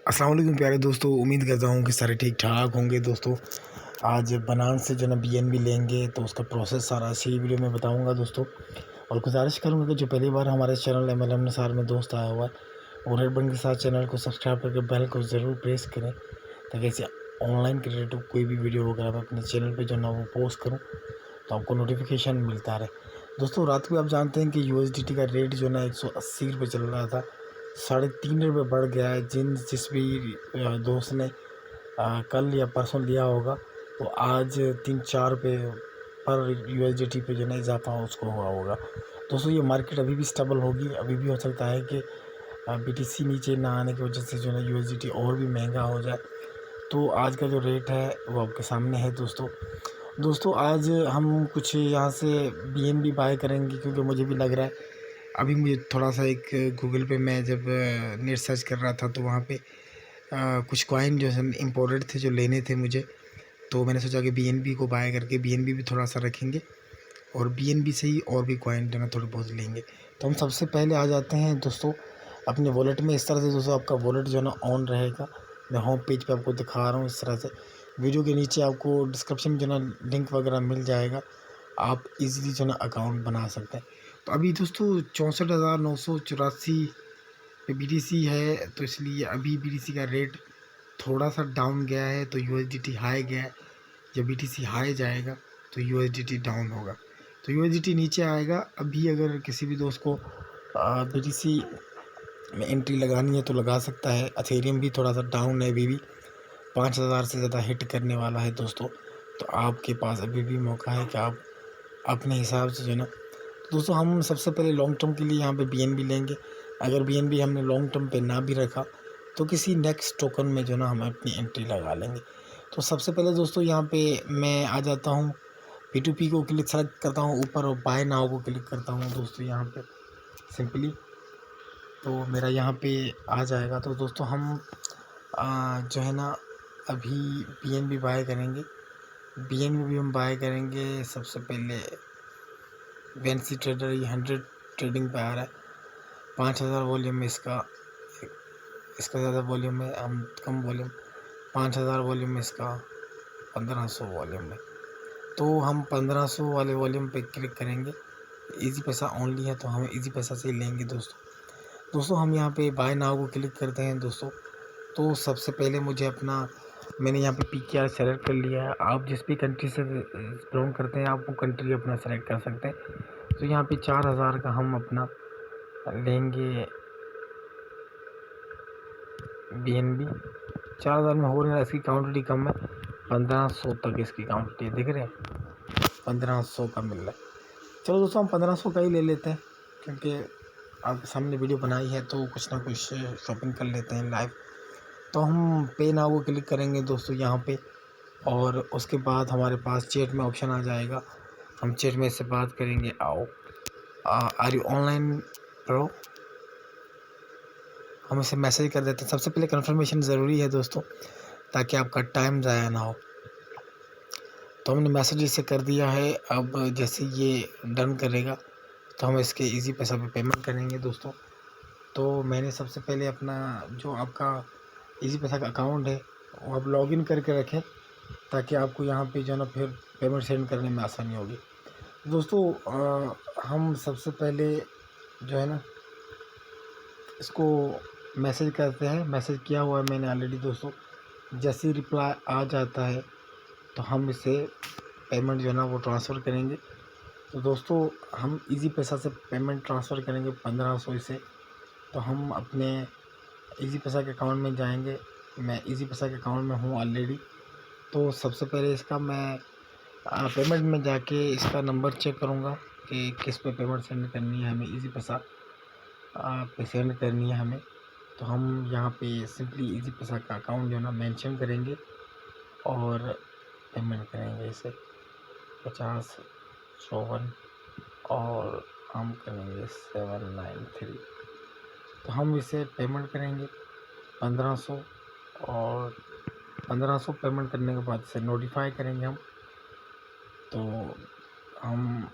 अस्सलाम वालेकुम प्यारे दोस्तों, उम्मीद करता हूँ कि सारे ठीक ठाक होंगे दोस्तों। आज बनान से जो ना बीएनबी लेंगे तो उसका प्रोसेस सारा इसी वीडियो में बताऊंगा दोस्तों। और गुजारिश करूंगा कि जो पहली बार हमारे चैनल MLM निसार में दोस्त आया हुआ है वो रेड बटन के साथ चैनल को सब्सक्राइब करके बेल को ज़रूर प्रेस करें, ताकि ऐसे ऑनलाइन के रिलेटेड कोई भी वीडियो वगैरह मैं अपने चैनल पर जो ना वो पोस्ट करूँ तो आपको नोटिफिकेशन मिलता रहे। दोस्तों रात को आप जानते हैं कि USDT का रेट जो ना 180 रुपये चल रहा था, 3.5 रुपये बढ़ गया है। जिस भी दोस्त ने कल या परसों लिया होगा तो आज 3-4 रुपये पर USDT पे जो ना इजाफा उसको हुआ होगा। दोस्तों ये मार्केट अभी भी स्टेबल होगी, अभी भी हो सकता है कि BTC नीचे ना आने की वजह से जो ना USDT और भी महंगा हो जाए। तो आज का जो रेट है वो आपके सामने है दोस्तों आज हम कुछ यहाँ से BNB बाय करेंगे, क्योंकि मुझे भी लग रहा है। अभी मुझे थोड़ा सा एक गूगल पे मैं जब नेट सर्च कर रहा था तो वहाँ पे कुछ कॉइन जो है इम्पोर्टेड थे जो लेने थे मुझे, तो मैंने सोचा कि BNB को बाय करके BNB भी थोड़ा सा रखेंगे और BNB से ही और भी कॉइन जो है थोड़े बहुत लेंगे। तो हम सबसे पहले आ जाते हैं दोस्तों अपने वॉलेट में। इस तरह से दोस्तों आपका वॉलेट जो है ना ऑन रहेगा। मैं होम पेज पे आपको दिखा रहा हूँ इस तरह से। वीडियो के नीचे आपको डिस्क्रिप्शन में जो ना लिंक वगैरह मिल जाएगा, आप इजीली जो ना अकाउंट बना सकते हैं। तो अभी दोस्तों 64,984 पे BTC है, तो इसलिए अभी BTC का रेट थोड़ा सा डाउन गया है तो USDT हाई गया है। जब BTC हाई जाएगा तो USDT डाउन होगा, तो USDT नीचे आएगा। अभी अगर किसी भी दोस्त को BTC में एंट्री लगानी है तो लगा सकता है। अथेरियम भी थोड़ा सा डाउन है, अभी भी 5,000 से ज़्यादा हिट करने वाला है दोस्तों। तो आपके पास अभी भी मौका है कि आप अपने हिसाब से जो ना दोस्तों, हम सबसे पहले लॉन्ग टर्म के लिए यहाँ पे BNB लेंगे। अगर BNB हमने लॉन्ग टर्म पे ना भी रखा तो किसी नेक्स्ट टोकन में जो ना हम अपनी एंट्री लगा लेंगे। तो सबसे पहले दोस्तों यहाँ पे मैं आ जाता हूँ, P2P को क्लिक सेलेक्ट करता हूँ ऊपर और बाय नाउ को क्लिक करता हूँ दोस्तों यहाँ पे सिंपली, तो मेरा यहाँ पे आ जाएगा। तो दोस्तों हम जो है ना अभी BNB बाय करेंगे। BNB भी हम बाय करेंगे सबसे पहले वेंसी ट्रेडर, ये 100 ट्रेडिंग पे आ रहा है। 5,000 वॉल्यूम में इसका ज़्यादा वॉल्यूम है, हम कम वॉल्यूम 5,000 वॉल्यूम में इसका 1,500 वॉल्यूम में। तो हम 1,500 वाले वॉल्यूम पे क्लिक करेंगे। इजी पैसा ओनली है तो हम इजी पैसा से ही लेंगे दोस्तों हम यहाँ पे बाय नाउ को क्लिक करते हैं दोस्तों। तो सबसे पहले मुझे मैंने यहाँ पे PKR सेलेक्ट कर लिया है। आप जिस भी कंट्री से बिलोंग करते हैं आप वो कंट्री अपना सेलेक्ट कर सकते हैं। तो यहाँ पे 4,000 का हम अपना लेंगे BNB। 4,000 में हो रहा है, इसकी क्वांटिटी कम है, 1,500 तक इसकी क्वांटिटी दिख रहे हैं, 1,500 का मिल रहा है। चलो दोस्तों हम 1,500 का ही ले लेते हैं, क्योंकि आपके सामने वीडियो बनाई है तो कुछ ना कुछ शॉपिंग कर लेते हैं लाइव। तो हम पे नाउ को क्लिक करेंगे दोस्तों यहाँ पे, और उसके बाद हमारे पास चैट में ऑप्शन आ जाएगा। हम चैट में इससे बात करेंगे। आओ आर यू ऑनलाइन प्रो, हम इसे मैसेज कर देते हैं। सबसे पहले कंफर्मेशन ज़रूरी है दोस्तों, ताकि आपका टाइम ज़ाया ना हो। तो हमने मैसेज इसे कर दिया है। अब जैसे ये डन करेगा तो हम इसके इजी पैसा पे पेमेंट करेंगे दोस्तों। तो मैंने सबसे पहले अपना जो आपका इजी पैसा का अकाउंट है वो आप लॉगिन करके रखें, ताकि आपको यहाँ पे जो ना फिर पेमेंट सेंड करने में आसानी होगी दोस्तों। हम सबसे पहले जो है ना इसको मैसेज करते हैं। मैसेज किया हुआ है मैंने ऑलरेडी दोस्तों। जैसे ही रिप्लाई आ जाता है तो हम इसे पेमेंट जो है ना वो ट्रांसफ़र करेंगे। तो दोस्तों हम इजी पैसा से पेमेंट ट्रांसफ़र करेंगे 1,500 इसे। तो हम अपने इजी पैसा के अकाउंट में जाएंगे। मैं इजी पैसा के अकाउंट में हूँ ऑलरेडी। तो सबसे पहले इसका मैं पेमेंट में जाके इसका नंबर चेक करूँगा कि किस पे पेमेंट सेंड करनी है हमें, इजी पैसा पे सेंड करनी है हमें। तो हम यहाँ पे सिंपली इजी पैसा का अकाउंट जो है ना मेंशन करेंगे और पेमेंट करेंगे इसे 50-54 और हम करेंगे 793। तो हम इसे पेमेंट करेंगे 1,500, और 1,500 पेमेंट करने के बाद इसे नोटिफाई करेंगे हम। तो हम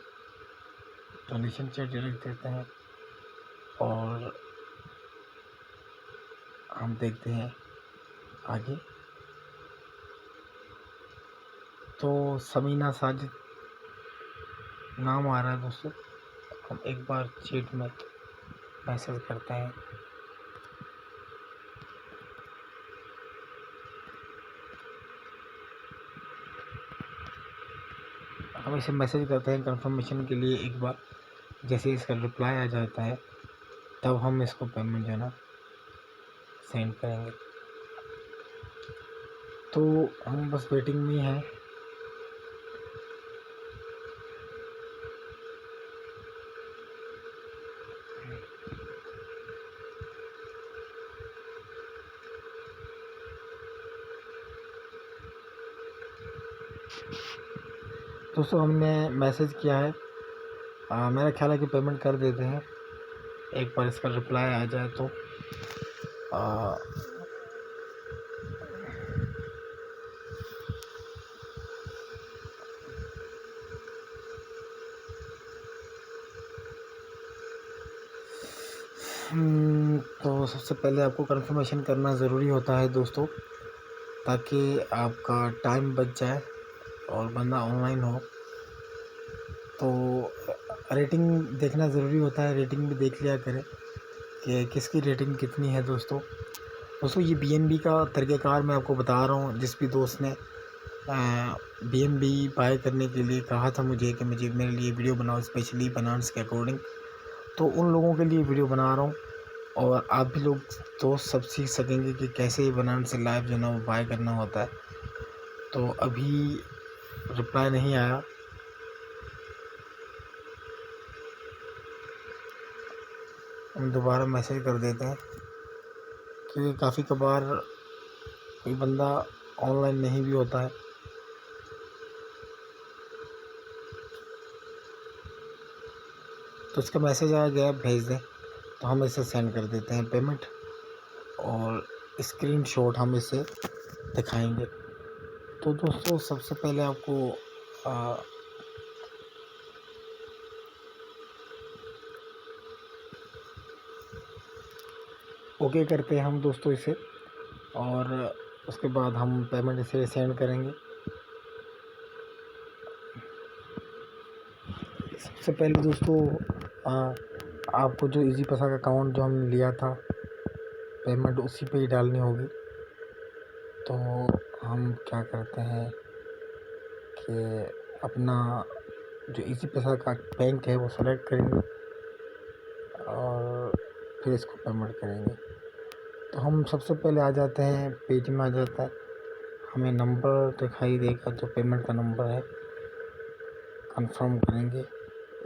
डोनेशन चार्ज रख देते हैं और हम देखते हैं आगे तो समीना साजिद नाम आ रहा है दोस्तों। हम एक बार चैट में मैसेज करते हैं। हम इसे मैसेज करते हैं कंफर्मेशन के लिए एक बार। जैसे इसका रिप्लाई आ जाता है तब हम इसको पेमेंट जो है ना सेंड करेंगे। तो हम बस वेटिंग में ही हैं। दोस्तों हमने मैसेज किया है। मेरा ख्याल है कि पेमेंट कर देते हैं एक बार इसका रिप्लाई आ जाए तो। आ, तो सबसे पहले आपको कंफर्मेशन करना ज़रूरी होता है दोस्तों, ताकि आपका टाइम बच जाए और बंदा ऑनलाइन हो। तो रेटिंग देखना ज़रूरी होता है, रेटिंग भी देख लिया करें कि किसकी रेटिंग कितनी है दोस्तों ये BNB का तरीक़ाकार मैं आपको बता रहा हूँ। जिस भी दोस्त ने BNB बाय करने के लिए कहा था मुझे कि मुझे मेरे लिए वीडियो बनाओ स्पेशली बनान्स के अकॉर्डिंग, तो उन लोगों के लिए वीडियो बना रहा हूँ। और आप भी लोग दोस्त सब सीख सकेंगे कि कैसे बनान्स से लाइव जो है ना वो बाय करना होता है। तो अभी रिप्लाई नहीं आया। हम दोबारा मैसेज कर देते हैं क्योंकि काफ़ी कबार कोई बंदा ऑनलाइन नहीं भी होता है। तो इसका मैसेज आ गया, भेज दें। तो हम इसे सेंड कर देते हैं पेमेंट और स्क्रीनशॉट हम इसे दिखाएंगे। तो दोस्तों सबसे पहले आपको ओके करते हैं हम दोस्तों इसे, और उसके बाद हम पेमेंट इसे सेंड करेंगे। सबसे पहले दोस्तों आपको जो इजी पैसा का अकाउंट जो हमने लिया था पेमेंट उसी पे ही डालनी होगी। तो हम क्या करते हैं कि अपना जो इजी पैसा का बैंक है वो सेलेक्ट करेंगे और फिर इसको पेमेंट करेंगे। तो हम सबसे पहले आ जाते हैं, पेज में आ जाता है, हमें नंबर दिखाई देगा जो पेमेंट का नंबर है। कंफर्म करेंगे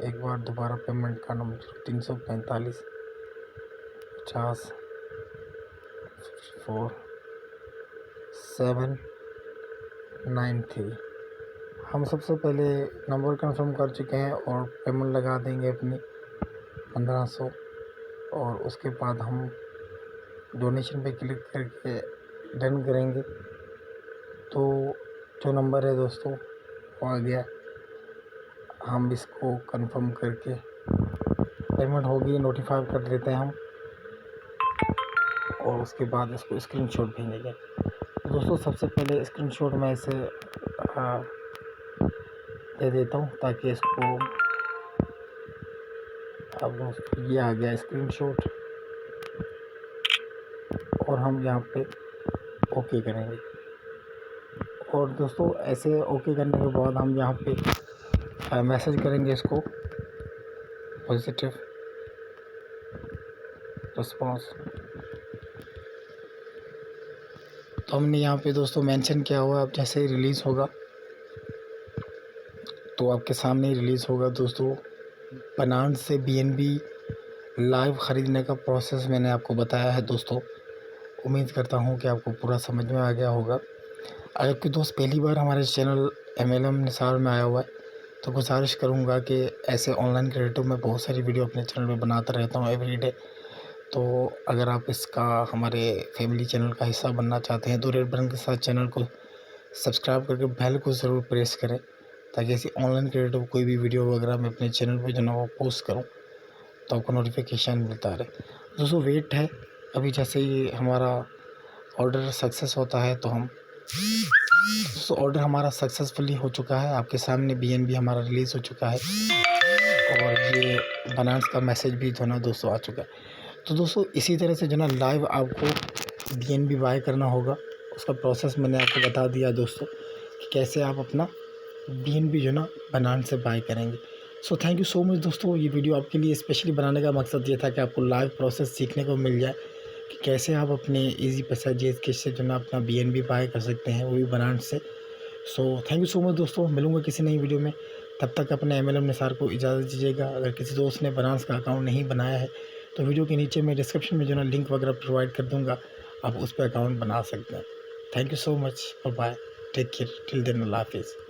एक बार दोबारा पेमेंट का नंबर 345 50 4 793। हम सबसे पहले नंबर कंफर्म कर चुके हैं और पेमेंट लगा देंगे अपनी 1500। और उसके बाद हम डोनेशन पे क्लिक करके डन करेंगे। तो जो नंबर है दोस्तों वो आ गया। हम इसको कंफर्म करके पेमेंट होगी नोटिफाई कर देते हैं हम, और उसके बाद इसको स्क्रीनशॉट भेजेंगे। तो दोस्तों सबसे पहले स्क्रीनशॉट मैं इसे दे देता हूँ ताकि इसको अब दोस्तों ये आ गया स्क्रीनशॉट, और हम यहाँ पे ओके करेंगे। और दोस्तों ऐसे ओके करने के बाद हम यहाँ पे मैसेज करेंगे इसको पॉजिटिव रिस्पांस। तो हमने यहाँ पे दोस्तों मेंशन किया हुआ, अब जैसे ही रिलीज़ होगा तो आपके सामने ही रिलीज़ होगा दोस्तों। बनान्स से BNB लाइव ख़रीदने का प्रोसेस मैंने आपको बताया है दोस्तों। उम्मीद करता हूँ कि आपको पूरा समझ में आ गया होगा। अगर कोई दोस्त पहली बार हमारे चैनल MLM निसार में आया हुआ है तो गुजारिश करूँगा कि ऐसे ऑनलाइन क्रिएटिव में बहुत सारी वीडियो अपने चैनल में बनाता रहता हूँ एवरीडे। तो अगर आप इसका हमारे फैमिली चैनल का हिस्सा बनना चाहते हैं तो रेड बटन के साथ चैनल को सब्सक्राइब करके बेल को ज़रूर प्रेस करें, ताकि ऐसी ऑनलाइन क्रिएटिव कोई भी वीडियो वगैरह मैं अपने चैनल पे जो ना वो पोस्ट करूँ तो आपको नोटिफिकेशन मिलता रहे। दोस्तों वेट है, अभी जैसे ही हमारा ऑर्डर सक्सेस होता है तो हम ऑर्डर हमारा सक्सेसफुली हो चुका है। आपके सामने BNB हमारा रिलीज़ हो चुका है और ये बाइनेंस का मैसेज भी जो है ना दोस्तों आ चुका है। तो दोस्तों इसी तरह से जो ना लाइव आपको BNB बाय करना होगा। उसका प्रोसेस मैंने आपको बता दिया दोस्तों कि कैसे आप अपना BNB जो ना बाइनेंस से बाय करेंगे। So thank you so much दोस्तों। ये वीडियो आपके लिए स्पेशली बनाने का मकसद ये था कि आपको लाइव प्रोसेस सीखने को मिल जाए कि कैसे आप अपने ईजी पैसेजेस से जो ना अपना BNB बाय कर सकते हैं, वो भी बाइनेंस से। So thank you so much दोस्तों। मिलूंगा किसी नई वीडियो में, तब तक अपने MLM निसार को इजाज़त दीजिएगा। अगर किसी दोस्त ने बाइनेंस का अकाउंट नहीं बनाया है तो वीडियो के नीचे मैं डिस्क्रिप्शन में जो ना लिंक वगैरह प्रोवाइड कर दूँगा, आप उस पर अकाउंट बना सकते हैं। थैंक यू सो मच और bye, take care, till then, अल्लाह हाफिज़।